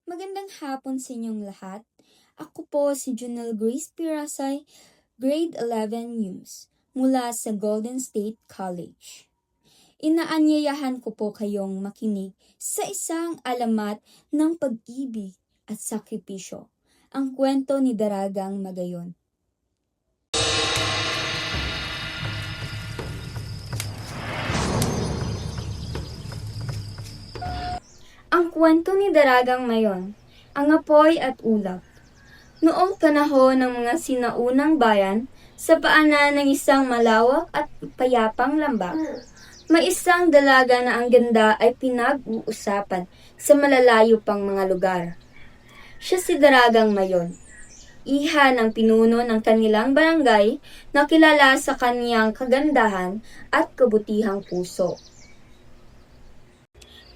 Magandang hapon sa inyong lahat. Ako po si Junel Grace Pirasay, Grade 11 News, mula sa Golden State College. Inaanyayahan ko po kayong makinig sa isang alamat ng pag-ibig at sakripisyo, ang kwento ni Daragang Magayon. Ang kwento ni Daragang Mayon, ang apoy at ulap. Noong panahon ng mga sinaunang bayan, sa paanan ng isang malawak at payapang lambak, may isang dalaga na ang ganda ay pinag-uusapan sa malalayo pang mga lugar. Siya si Daragang Mayon, iha ng pinuno ng kanilang barangay na kilala sa kaniyang kagandahan at kabutihang puso.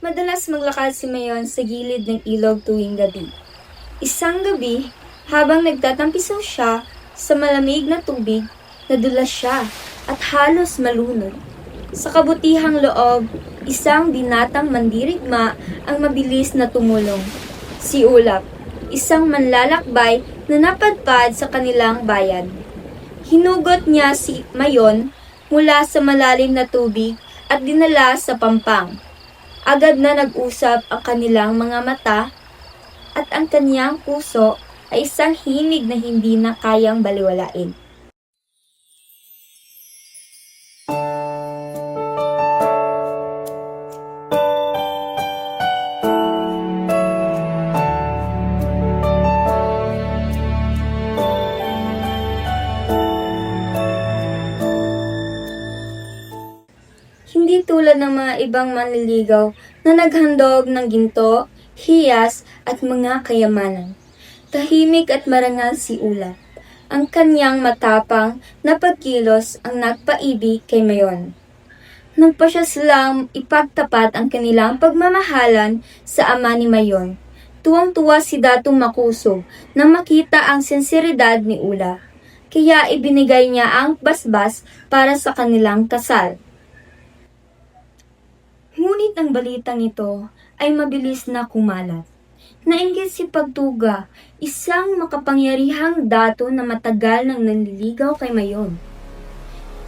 Madalas maglakad si Mayon sa gilid ng ilog tuwing gabi. Isang gabi, habang nagtatampisaw siya sa malamig na tubig, nadulas siya at halos malunod. Sa kabutihang loob, isang binatang mandirigma ang mabilis na tumulong. Si Ulap, isang manlalakbay na napadpad sa kanilang bayan. Hinugot niya si Mayon mula sa malalim na tubig at dinala sa pampang. Agad na nag-usap ang kanilang mga mata at ang kaniyang puso ay isang himig na hindi na kayang baliwalain. Hindi tulad ng mga ibang manliligaw na naghandog ng ginto, hiyas at mga kayamanan. Tahimik at marangal si Ulap. Ang kanyang matapang na pagkilos ang nagpaibig kay Mayon. Nagpasya silang ipagtapat ang kanilang pagmamahalan sa ama ni Mayon. Tuwang-tuwa si Datong Makusog nang makita ang sinseridad ni Ulap. Kaya ibinigay niya ang basbas para sa kanilang kasal. Ngunit ang balitang ito ay mabilis na kumalat. Nainggit si Pagtuga, isang makapangyarihang dato na matagal nang nanliligaw kay Mayon.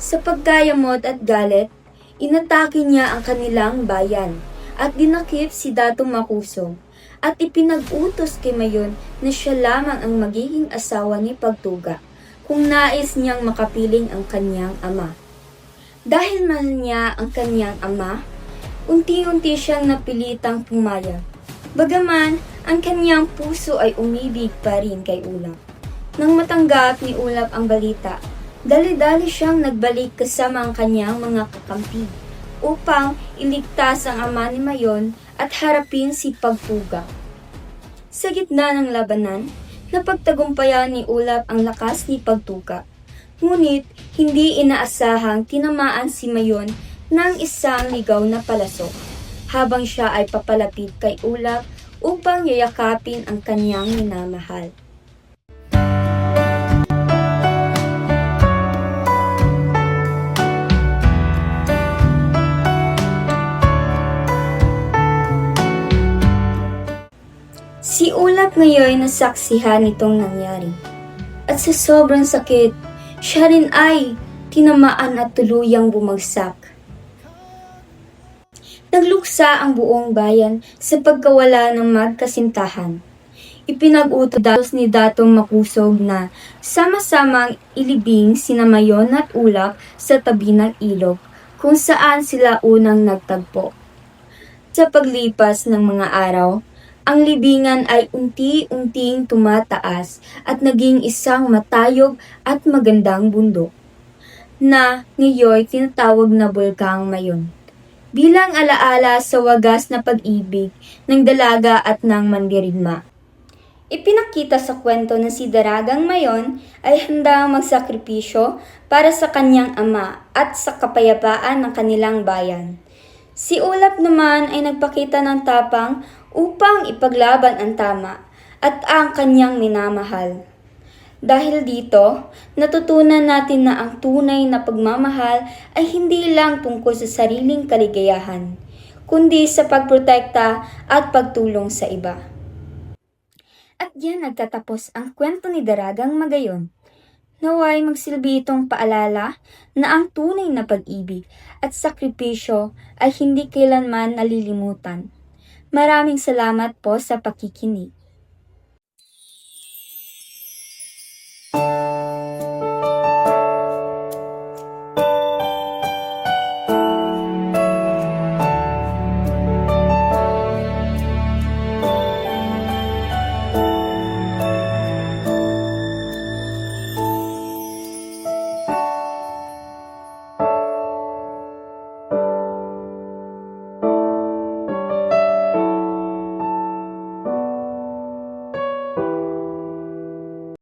Sa pagkayamot at galit, inatake niya ang kanilang bayan at dinakip si Datong Makusog at ipinag-utos kay Mayon na siya lamang ang magiging asawa ni Pagtuga kung nais niyang makapiling ang kanyang ama. Dahil mahal niya ang kanyang ama, unti-unti siyang napilitang pumayag. Bagaman, ang kanyang puso ay umibig pa rin kay Ulap. Nang matanggap ni Ulap ang balita, dali-dali siyang nagbalik kasama ang kanyang mga kakampi upang iligtas ang ama ni Mayon at harapin si Pagtuga. Sa gitna ng labanan, napagtagumpayan ni Ulap ang lakas ni Pagtuga. Ngunit, hindi inaasahang tinamaan si Mayon ng isang ligaw na palasok habang siya ay papalapit kay Ulap upang yayakapin ang kanyang minamahal. Si Ulap ngayon nasaksihan nitong nangyari. At sa sobrang sakit, siya rin ay tinamaan at tuluyang bumagsak. Nagluksa ang buong bayan sa pagkawala ng magkasintahan. Ipinag-utos ni Datong Makusog na sama-samang ilibing sina Mayon at Ulap sa tabi ng ilog kung saan sila unang nagtagpo. Sa paglipas ng mga araw, ang libingan ay unti-unting tumataas at naging isang matayog at magandang bundok na ngayon tinatawag na Bulkang Mayon. Bilang alaala sa wagas na pag-ibig ng dalaga at ng mandirigma. Ipinakita sa kwento na si Daragang Mayon ay handang magsakripisyo para sa kanyang ama at sa kapayapaan ng kanilang bayan. Si Ulap naman ay nagpakita ng tapang upang ipaglaban ang tama at ang kanyang minamahal. Dahil dito, natutunan natin na ang tunay na pagmamahal ay hindi lang tungkol sa sariling kaligayahan, kundi sa pagprotekta at pagtulong sa iba. At diyan nagtatapos ang kwento ni Daragang Magayon. Naway magsilbi itong paalala na ang tunay na pag-ibig at sakripisyo ay hindi kailanman nalilimutan. Maraming salamat po sa pakikinig.